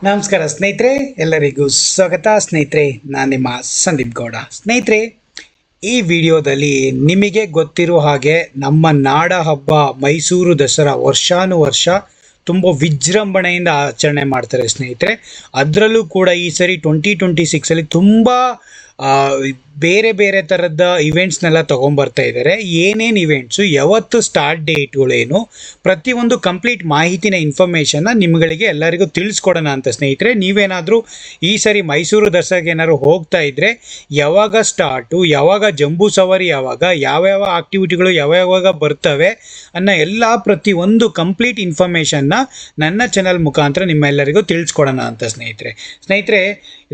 ನಮಸ್ಕಾರ ಸ್ನೇಹಿತರೆ, ಎಲ್ಲರಿಗೂ ಸ್ವಾಗತ. ಸ್ನೇಹಿತರೆ, ನಾನು ನಿಮ್ಮ ಸಂದೀಪ್ ಗೌಡ. ಸ್ನೇಹಿತರೆ, ಈ ವಿಡಿಯೋದಲ್ಲಿ ನಿಮಗೆ ಗೊತ್ತಿರೋ ಹಾಗೆ ನಮ್ಮ ನಾಡ ಹಬ್ಬ ಮೈಸೂರು ದಸರಾ ವರ್ಷಾನುವರ್ಷ ತುಂಬ ವಿಜೃಂಭಣೆಯಿಂದ ಆಚರಣೆ ಮಾಡ್ತಾರೆ ಸ್ನೇಹಿತರೆ. ಅದರಲ್ಲೂ ಕೂಡ ಈ ಸರಿ 2026 ತುಂಬ ಬೇರೆ ಬೇರೆ ಥರದ ಇವೆಂಟ್ಸ್ನೆಲ್ಲ ತೊಗೊಂಬರ್ತಾ ಇದ್ದಾರೆ. ಏನೇನು ಇವೆಂಟ್ಸು, ಯಾವತ್ತು ಸ್ಟಾರ್ಟ್ ಡೇಟ್ಗಳೇನು, ಪ್ರತಿಯೊಂದು ಕಂಪ್ಲೀಟ್ ಮಾಹಿತಿನ ಇನ್ಫಾರ್ಮೇಷನ್ನ ನಿಮ್ಗಳಿಗೆ ಎಲ್ಲರಿಗೂ ತಿಳಿಸ್ಕೊಡೋಣ ಅಂತ ಸ್ನೇಹಿತರೆ. ನೀವೇನಾದರೂ ಈ ಸರಿ ಮೈಸೂರು ದಸರಾಗೆ ಏನಾದ್ರು ಹೋಗ್ತಾ ಇದ್ದರೆ ಯಾವಾಗ ಸ್ಟಾರ್ಟು, ಯಾವಾಗ ಜಂಬೂ ಸವಾರಿ, ಯಾವ್ಯಾವ ಆಕ್ಟಿವಿಟಿಗಳು ಯಾವ್ಯಾವಾಗ ಬರ್ತವೆ ಅನ್ನೋ ಎಲ್ಲ ಪ್ರತಿಯೊಂದು ಕಂಪ್ಲೀಟ್ ಇನ್ಫಾರ್ಮೇಷನ್ನ ನನ್ನ ಚಾನಲ್ ಮುಖಾಂತರ ನಿಮ್ಮೆಲ್ಲರಿಗೂ ತಿಳಿಸ್ಕೊಡೋಣ ಅಂತ ಸ್ನೇಹಿತರೆ,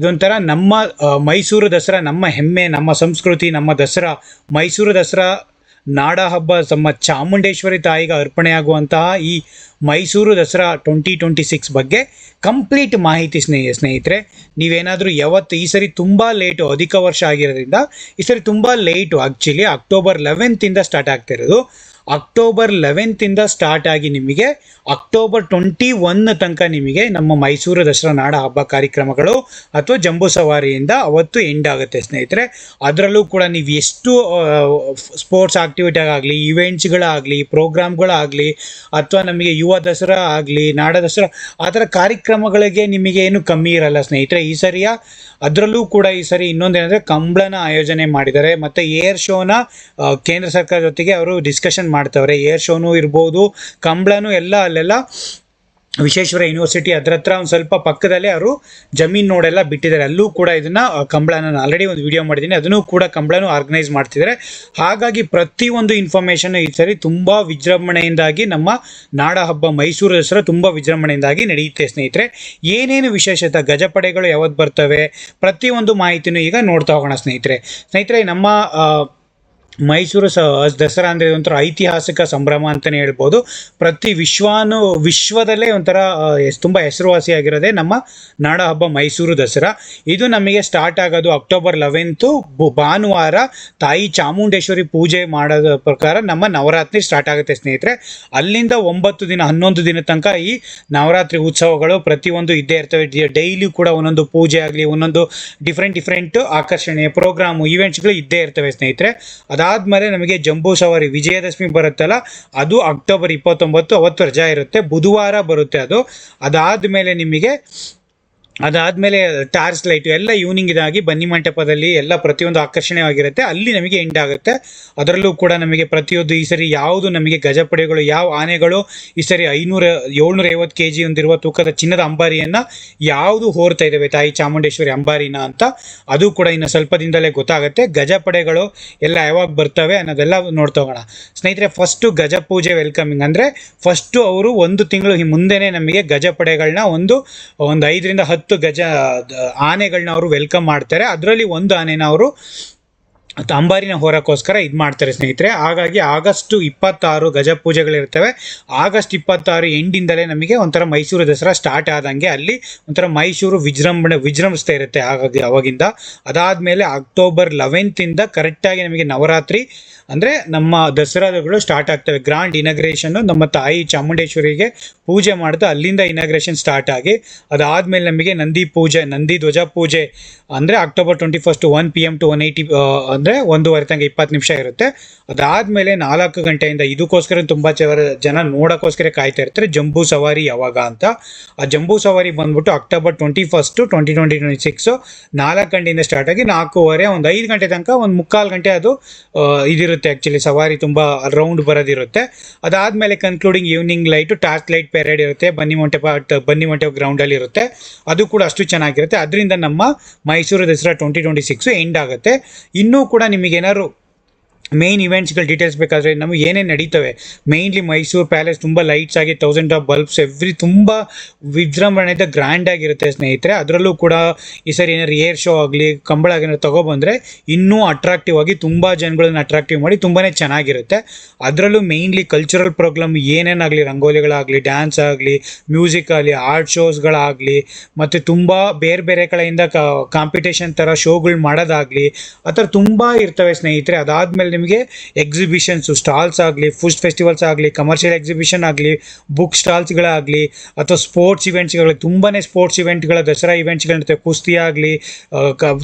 ಇದೊಂಥರ ನಮ್ಮ ಮೈಸೂರು ದಸರಾ, ನಮ್ಮ ಹೆಮ್ಮೆ, ನಮ್ಮ ಸಂಸ್ಕೃತಿ, ನಮ್ಮ ದಸರಾ, ಮೈಸೂರು ದಸರಾ ನಾಡ ಹಬ್ಬ ನಮ್ಮ ಚಾಮುಂಡೇಶ್ವರಿ ತಾಯಿಗೆ ಅರ್ಪಣೆಯಾಗುವಂತಹ ಈ ಮೈಸೂರು ದಸರಾ 2026 ಬಗ್ಗೆ ಕಂಪ್ಲೀಟ್ ಮಾಹಿತಿ ಸ್ನೇಹಿತರೆ. ನೀವೇನಾದರೂ ಯಾವತ್ತು ಈ ಸರಿ ತುಂಬ ಲೇಟು, ಅಧಿಕ ವರ್ಷ ಆಗಿರೋದ್ರಿಂದ ಈ ಸರಿ ತುಂಬ late. Actually October 11th start ಆಗ್ತಿರೋದು. ಅಕ್ಟೋಬರ್ 11th ಸ್ಟಾರ್ಟ್ ಆಗಿ ನಿಮಗೆ ಅಕ್ಟೋಬರ್ 21 ತನಕ ನಿಮಗೆ ನಮ್ಮ ಮೈಸೂರು ದಸರಾ ನಾಡ ಹಬ್ಬ ಕಾರ್ಯಕ್ರಮಗಳು ಅಥವಾ ಜಂಬೂ ಸವಾರಿಯಿಂದ ಅವತ್ತು ಎಂಡ್ ಆಗುತ್ತೆ ಸ್ನೇಹಿತರೆ. ಅದರಲ್ಲೂ ಕೂಡ ನೀವು ಎಷ್ಟು ಸ್ಪೋರ್ಟ್ಸ್ ಆಕ್ಟಿವಿಟಿಗಾಗಲಿ, ಇವೆಂಟ್ಸ್ಗಳಾಗಲಿ, ಪ್ರೋಗ್ರಾಮ್ಗಳಾಗಲಿ, ಅಥವಾ ನಮಗೆ ಯುವ ದಸರಾ ಆಗಲಿ, ನಾಡ ದಸರಾ, ಆ ಥರ ಕಾರ್ಯಕ್ರಮಗಳಿಗೆ ನಿಮಗೆ ಏನು ಕಮ್ಮಿ ಇರಲ್ಲ ಸ್ನೇಹಿತರೆ ಈ ಸರಿಯ. ಅದರಲ್ಲೂ ಕೂಡ ಈ ಸರಿ ಇನ್ನೊಂದೇನೆಂದರೆ ಕಂಬಳನ ಆಯೋಜನೆ ಮಾಡಿದ್ದಾರೆ, ಮತ್ತು ಏರ್ ಶೋನ ಕೇಂದ್ರ ಸರ್ಕಾರ ಜೊತೆಗೆ ಅವರು ಡಿಸ್ಕಷನ್ ಮಾಡ್ತವ್ರೆ. ಏರ್ ಶೋನು ಇರ್ಬೋದು, ಕಂಬಳನೂ ಎಲ್ಲ ಅಲ್ಲೆಲ್ಲ ವಿಶ್ವೇಶ್ವರ ಯೂನಿವರ್ಸಿಟಿ ಅದರ ಹತ್ರ ಒಂದು ಸ್ವಲ್ಪ ಪಕ್ಕದಲ್ಲೇ ಅವರು ಜಮೀನು ನೋಡೆಲ್ಲ ಬಿಟ್ಟಿದ್ದಾರೆ. ಅಲ್ಲೂ ಕೂಡ ಇದನ್ನು ಕಂಬಳನ ಆಲ್ರೆಡಿ ಒಂದು ವಿಡಿಯೋ ಮಾಡಿದ್ದೀನಿ, ಅದನ್ನು ಕೂಡ ಕಂಬಳನೂ ಆರ್ಗನೈಸ್ ಮಾಡ್ತಿದ್ದಾರೆ. ಹಾಗಾಗಿ ಪ್ರತಿಯೊಂದು ಇನ್ಫಾರ್ಮೇಷನ್ ಈ ಸರಿ ತುಂಬ ವಿಜೃಂಭಣೆಯಿಂದಾಗಿ ನಮ್ಮ ನಾಡ ಹಬ್ಬ ಮೈಸೂರು ದಸರಾ ತುಂಬ ವಿಜೃಂಭಣೆಯಿಂದಾಗಿ ನಡೆಯುತ್ತೆ ಸ್ನೇಹಿತರೆ. ಏನೇನು ವಿಶೇಷತೆ, ಗಜಪಡೆಗಳು ಯಾವತ್ತು ಬರ್ತವೆ, ಪ್ರತಿಯೊಂದು ಮಾಹಿತಿನೂ ಈಗ ನೋಡ್ತಾ ಹೋಗೋಣ ಸ್ನೇಹಿತರೆ. ನಮ್ಮ ಮೈಸೂರು ದಸರಾ ಅಂದರೆ ಒಂಥರ ಐತಿಹಾಸಿಕ ಸಂಭ್ರಮ ಅಂತಲೇ ಹೇಳ್ಬೋದು. ಪ್ರತಿ ವಿಶ್ವದಲ್ಲೇ ಒಂಥರ ತುಂಬ ಹೆಸರುವಾಸಿಯಾಗಿರೋದೇ ನಮ್ಮ ನಾಡ ಹಬ್ಬ ಮೈಸೂರು ದಸರಾ. ಇದು ನಮಗೆ ಸ್ಟಾರ್ಟ್ ಆಗೋದು ಅಕ್ಟೋಬರ್ 11th ಭಾನುವಾರ ತಾಯಿ ಚಾಮುಂಡೇಶ್ವರಿ ಪೂಜೆ ಮಾಡೋದ ಪ್ರಕಾರ ನಮ್ಮ ನವರಾತ್ರಿ ಸ್ಟಾರ್ಟ್ ಆಗುತ್ತೆ ಸ್ನೇಹಿತರೆ. ಅಲ್ಲಿಂದ 9 ದಿನ 11 ದಿನ ತನಕ ಈ ನವರಾತ್ರಿ ಉತ್ಸವಗಳು ಪ್ರತಿಯೊಂದು ಇದ್ದೇ ಇರ್ತವೆ. ಡೈಲಿ ಕೂಡ ಒಂದೊಂದು ಪೂಜೆ ಆಗಲಿ, ಒಂದೊಂದು ಡಿಫ್ರೆಂಟ್ ಆಕರ್ಷಣೆ, ಪ್ರೋಗ್ರಾಮು, ಈವೆಂಟ್ಸ್ಗಳು ಇದ್ದೇ ಇರ್ತವೆ ಸ್ನೇಹಿತರೆ. ಅದಾದಮೇಲೆ ನಮಗೆ ಜಂಬೂ ಸವಾರಿ ವಿಜಯದಶಮಿ ಬರುತ್ತಲ್ಲ, ಅದು ಅಕ್ಟೋಬರ್ 29, ಅವತ್ತು ರಜಾ ಇರುತ್ತೆ, ಬುಧವಾರ ಬರುತ್ತೆ ಅದು. ಅದಾದಮೇಲೆ ಟಾರ್ಚ್ ಲೈಟು ಎಲ್ಲ ಈವ್ನಿಂಗ್ ಇದಾಗಿ ಬನ್ನಿ ಮಂಟಪದಲ್ಲಿ ಎಲ್ಲ ಪ್ರತಿಯೊಂದು ಆಕರ್ಷಣೀಯವಾಗಿರುತ್ತೆ. ಅಲ್ಲಿ ನಮಗೆ ಎಂಡ್ ಆಗುತ್ತೆ. ಅದರಲ್ಲೂ ಕೂಡ ನಮಗೆ ಪ್ರತಿಯೊಂದು ಈ ಸರಿ ಯಾವುದು ನಮಗೆ ಗಜಪಡೆಗಳು, ಯಾವ ಆನೆಗಳು ಈ ಸರಿ 750 kg ಹೊಂದಿರುವ ತೂಕದ ಚಿನ್ನದ ಅಂಬಾರಿಯನ್ನು ಯಾವುದು ಹೋರ್ತಾ ಇದ್ದಾವೆ ತಾಯಿ ಚಾಮುಂಡೇಶ್ವರಿ ಅಂಬಾರಿನ ಅಂತ, ಅದು ಕೂಡ ಇನ್ನು ಸ್ವಲ್ಪ ದಿನದಲ್ಲೇ ಗೊತ್ತಾಗುತ್ತೆ. ಗಜಪಡೆಗಳು ಎಲ್ಲ ಯಾವಾಗ ಬರ್ತವೆ ಅನ್ನೋದೆಲ್ಲ ನೋಡ್ತಾ ಹೋಗೋಣ ಸ್ನೇಹಿತರೆ. ಫಸ್ಟು ಗಜ ಪೂಜೆ ವೆಲ್ಕಮಿಂಗ್ ಅಂದರೆ ಫಸ್ಟು ಅವರು 1 ತಿಂಗಳು ಮುಂದೆನೇ ನಮಗೆ ಗಜಪಡೆಗಳನ್ನ ಒಂದು 5 ರಿಂದ 10 ಗಜ ಆನೆಗಳನ್ನ ಅವರು ವೆಲ್ಕಮ್ ಮಾಡ್ತಾರೆ. ಅದರಲ್ಲಿ ಒಂದು ಆನೆನ ಅವರು ಅಂಬಾರಿನ ಹೊರಕ್ಕೋಸ್ಕರ ಇದು ಮಾಡ್ತಾರೆ ಸ್ನೇಹಿತರೆ. ಹಾಗಾಗಿ ಆಗಸ್ಟ್ 26 ಗಜ ಪೂಜೆಗಳಿರ್ತವೆ. ಆಗಸ್ಟ್ 26 ಎಂಡಿಂದಲೇ ನಮಗೆ ಒಂಥರ ಮೈಸೂರು ದಸರಾ ಸ್ಟಾರ್ಟ್ ಆದಂಗೆ ಅಲ್ಲಿ ಒಂಥರ ಮೈಸೂರು ವಿಜೃಂಭಿಸ್ತಾ ಇರುತ್ತೆ ಹಾಗಾಗಿ ಅವಾಗಿಂದ. ಅದಾದಮೇಲೆ ಅಕ್ಟೋಬರ್ 11th ಕರೆಕ್ಟಾಗಿ ನಮಗೆ ನವರಾತ್ರಿ ಅಂದರೆ ನಮ್ಮ ದಸರಾಗಳು ಸ್ಟಾರ್ಟ್ ಆಗ್ತವೆ. ಗ್ರ್ಯಾಂಡ್ ಇನಾಗ್ರೇಷನ್ನು ನಮ್ಮ ತಾಯಿ ಚಾಮುಂಡೇಶ್ವರಿಗೆ ಪೂಜೆ ಮಾಡ್ತಾ ಅಲ್ಲಿಂದ ಇನಾಗ್ರೇಷನ್ ಸ್ಟಾರ್ಟ್ ಆಗಿ, ಅದಾದಮೇಲೆ ನಮಗೆ ನಂದಿ ಧ್ವಜ ಪೂಜೆ ಅಂದರೆ ಅಕ್ಟೋಬರ್ 21 1 PM to 180 ಅಂದರೆ 1:15 ತನಕ 20 ನಿಮಿಷ ಇರುತ್ತೆ. ಅದಾದಮೇಲೆ 4 ಗಂಟೆಯಿಂದ ಇದಕ್ಕೋಸ್ಕರ ತುಂಬ ಜನ ನೋಡೋಕ್ಕೋಸ್ಕರ ಕಾಯ್ತಾ ಇರ್ತಾರೆ ಜಂಬೂ ಸವಾರಿ ಯಾವಾಗ ಅಂತ. ಆ ಜಂಬೂ ಸವಾರಿ ಬಂದ್ಬಿಟ್ಟು ಅಕ್ಟೋಬರ್ 21, 2026 4 ಗಂಟೆಯಿಂದ ಸ್ಟಾರ್ಟ್ ಆಗಿ 4:15 ಒಂದು 5 ಗಂಟೆ ತನಕ ಒಂದು 3/4 ಗಂಟೆ ಅದು ಇದಿರುತ್ತೆ. ಆ್ಯಕ್ಚುಲಿ ಸವಾರಿ ತುಂಬ ರೌಂಡ್ ಬರೋದಿರುತ್ತೆ. ಅದಾದಮೇಲೆ concluding evening light torch light parade ಇರುತ್ತೆ, ಬನ್ನಿ ಮಂಟಪ ಗ್ರೌಂಡಲ್ಲಿ ಇರುತ್ತೆ. ಅದು ಕೂಡ ಅಷ್ಟು ಚೆನ್ನಾಗಿರುತ್ತೆ. ಅದರಿಂದ ನಮ್ಮ ಮೈಸೂರು ದಸರಾ 2026 ಎಂಡ್ ಆಗುತ್ತೆ. ಇನ್ನೂ ಕೂಡ ನಿಮಗೇನಾದ್ರು ಮೇನ್ ಇವೆಂಟ್ಸ್ಗಳು ಡೀಟೇಲ್ಸ್ ಬೇಕಾದರೆ ನಮಗೆ ಏನೇನು ನಡೀತವೆ, ಮೇಯ್ನ್ಲಿ ಮೈಸೂರು ಪ್ಯಾಲೇಸ್ ತುಂಬ ಲೈಟ್ಸ್ ಆಗಿ 1000 of ಬಲ್ಬ್ಸ್ ತುಂಬ ವಿಜೃಂಭಣೆಯಿಂದ ಗ್ರ್ಯಾಂಡ್ ಆಗಿರುತ್ತೆ ಸ್ನೇಹಿತರೆ. ಅದರಲ್ಲೂ ಕೂಡ ಈ ಸರಿ ಏನಾದ್ರು ಏರ್ ಶೋ ಆಗಲಿ, ಕಂಬಳ ಏನಾದ್ರು ತೊಗೊಬಂದರೆ ಇನ್ನೂ ಅಟ್ರಾಕ್ಟಿವ್ ಆಗಿ ತುಂಬ ಜನಗಳನ್ನ ಅಟ್ರಾಕ್ಟಿವ್ ಮಾಡಿ ತುಂಬಾ ಚೆನ್ನಾಗಿರುತ್ತೆ. ಅದರಲ್ಲೂ ಮೇಯ್ನ್ಲಿ ಕಲ್ಚರಲ್ ಪ್ರೋಗ್ರಾಮ್ ಏನೇನಾಗಲಿ, ರಂಗೋಲಿಗಳಾಗಲಿ, ಡ್ಯಾನ್ಸ್ ಆಗಲಿ, ಮ್ಯೂಸಿಕ್ ಆಗಲಿ, ಆರ್ಟ್ ಶೋಸ್ಗಳಾಗಲಿ, ಮತ್ತು ತುಂಬ ಬೇರೆ ಕಡೆಯಿಂದ ಕಾಂಪಿಟೇಷನ್ ಥರ ಶೋಗಳು ಮಾಡೋದಾಗಲಿ, ಆ ಥರ ತುಂಬ ಇರ್ತವೆ ಸ್ನೇಹಿತರೆ. ಅದಾದಮೇಲೆ ನಿಮಗೆ ಎಕ್ಸಿಬಿಷನ್ಸು ಸ್ಟಾಲ್ಸ್ ಆಗಲಿ, ಫುಡ್ ಫೆಸ್ಟಿವಲ್ಸ್ ಆಗಲಿ, ಕಮರ್ಷಿಯಲ್ ಎಕ್ಸಿಬಿಷನ್ ಆಗಲಿ, ಬುಕ್ ಸ್ಟಾಲ್ಸ್ಗಳಾಗಲಿ ಅಥವಾ ಸ್ಪೋರ್ಟ್ಸ್ ಇವೆಂಟ್ಸ್ಗಳು, ತುಂಬಾ ಸ್ಪೋರ್ಟ್ಸ್ ಇವೆಂಟ್ಗಳ ದಸರಾ ಇವೆಂಟ್ಸ್ಗಳಿರುತ್ತೆ. ಕುಸ್ತಿ ಆಗಲಿ,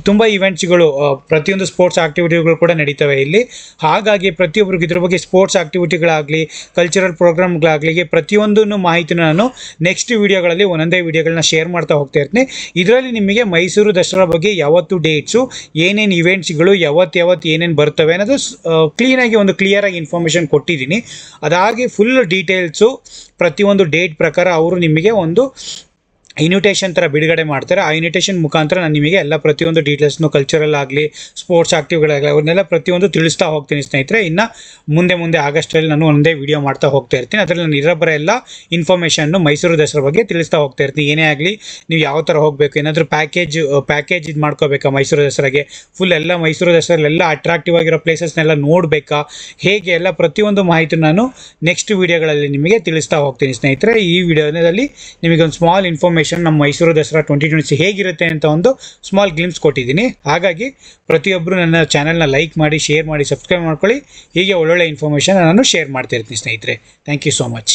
ತುಂಬ ಇವೆಂಟ್ಸ್ಗಳು, ಪ್ರತಿಯೊಂದು ಸ್ಪೋರ್ಟ್ಸ್ ಆಕ್ಟಿವಿಟಿಗಳು ಕೂಡ ನಡೀತವೆ ಇಲ್ಲಿ. ಹಾಗಾಗಿ ಪ್ರತಿಯೊಬ್ಬರಿಗೂ ಇದ್ರ ಬಗ್ಗೆ ಸ್ಪೋರ್ಟ್ಸ್ ಆಕ್ಟಿವಿಟಿಗಳಾಗಲಿ, ಕಲ್ಚರಲ್ ಪ್ರೋಗ್ರಾಮ್ಗಳಾಗಲಿ, ಪ್ರತಿಯೊಂದು ಮಾಹಿತಿನ ನಾನು ನೆಕ್ಸ್ಟ್ ವೀಡಿಯೋಗಳಲ್ಲಿ ಒಂದೊಂದೇ ವೀಡಿಯೋಗಳನ್ನ ಶೇರ್ ಮಾಡ್ತಾ ಹೋಗ್ತಾ ಇರ್ತೀನಿ. ಇದರಲ್ಲಿ ನಿಮಗೆ ಮೈಸೂರು ದಸರಾ ಬಗ್ಗೆ ಯಾವತ್ತು ಡೇಟ್ಸು, ಏನೇನು ಇವೆಂಟ್ಸ್ಗಳು, ಯಾವತ್ತು ಏನೇನು ಬರ್ತವೆ ಅನ್ನೋದು ಕ್ಲೀನಾಗಿ ಕ್ಲಿಯರ್ ಆಗಿ ಇನ್ಫಾರ್ಮೇಷನ್ ಕೊಟ್ಟಿದ್ದೀನಿ. ಅದಾಗಿ ಫುಲ್ ಡೀಟೇಲ್ಸು ಪ್ರತಿಯೊಂದು ಡೇಟ್ ಪ್ರಕಾರ ಅವರು ನಿಮಗೆ ಒಂದು ಇನ್ವಿಟೇಷನ್ ಥರ ಬಿಡುಗಡೆ ಮಾಡ್ತಾರೆ. ಆ ಇನ್ವಿಟೇಷನ್ ಮುಖಾಂತರ ನಾನು ನಿಮಗೆ ಎಲ್ಲ ಪ್ರತಿಯೊಂದು ಡೀಟೇಲ್ಸ್ನು, ಕಲ್ಚರಲ್ ಆಗಲಿ, ಸ್ಪೋರ್ಟ್ಸ್ ಆಕ್ಟಿವ್ಗಳಾಗಲಿ, ಅವನ್ನೆಲ್ಲ ಪ್ರತಿಯೊಂದು ತಿಳಿಸ್ತಾ ಹೋಗ್ತೀನಿ ಸ್ನೇಹಿತರೆ. ಇನ್ನು ಮುಂದೆ ಆಗಸ್ಟಲ್ಲಿ ನಾನು ಒಂದೇ ವಿಡಿಯೋ ಮಾಡ್ತಾ ಹೋಗ್ತಾ ಇರ್ತೀನಿ. ಅದರಲ್ಲಿ ನಾನು ಇರೋಬ್ಬರ ಎಲ್ಲ ಇನ್ಫಾರ್ಮೇಷನ್ನು ಮೈಸೂರು ದಸರಾ ಬಗ್ಗೆ ತಿಳಿಸ್ತಾ ಹೋಗ್ತಾ ಇರ್ತೀನಿ. ಏನೇ ಆಗಲಿ ನೀವು ಯಾವ ಥರ ಹೋಗಬೇಕು, ಏನಾದರೂ ಪ್ಯಾಕೇಜ್ ಇದು ಮಾಡ್ಕೋಬೇಕಾ ಮೈಸೂರು ದಸರಾಗೆ, ಫುಲ್ ಎಲ್ಲ ಮೈಸೂರು ದಸರಲ್ಲಿ ಅಟ್ರಾಕ್ಟಿವ್ ಆಗಿರೋ ಪ್ಲೇಸಸ್ನೆಲ್ಲ ನೋಡಬೇಕಾ, ಹೇಗೆ ಎಲ್ಲ ಪ್ರತಿಯೊಂದು ಮಾಹಿತಿ ನಾನು ನೆಕ್ಸ್ಟ್ ವೀಡಿಯೋಗಳಲ್ಲಿ ನಿಮಗೆ ತಿಳಿಸ್ತಾ ಹೋಗ್ತೀನಿ ಸ್ನೇಹಿತರೆ. ಈ ವಿಡಿಯೋದಲ್ಲಿ ನಿಮಗೆ ಒಂದು ಸ್ಮಾಲ್ ಇನ್ಫಾರ್ಮೇಷನ್ ನಮ್ಮ ಮೈಸೂರು ದಸರಾ 2026 ಹೇಗಿರುತ್ತೆ ಅಂತ ಒಂದು ಸ್ಮಾಲ್ ಗ್ಲಿಮ್ಸ್ ಕೊಟ್ಟಿದ್ದೀನಿ. ಹಾಗಾಗಿ ಪ್ರತಿಯೊಬ್ಬರು ನನ್ನ ಚಾನಲ್ನ ಲೈಕ್ ಮಾಡಿ, ಶೇರ್ ಮಾಡಿ, ಸಬ್ಸ್ಕ್ರೈಬ್ ಮಾಡ್ಕೊಳ್ಳಿ. ಹೀಗೆ ಒಳ್ಳೊಳ್ಳೆ ಇನ್ಫಾರ್ಮೇಷನ್ ನಾನು ಶೇರ್ ಮಾಡ್ತಾ ಇರ್ತೀನಿ ಸ್ನೇಹಿತರೆ. Thank you so much.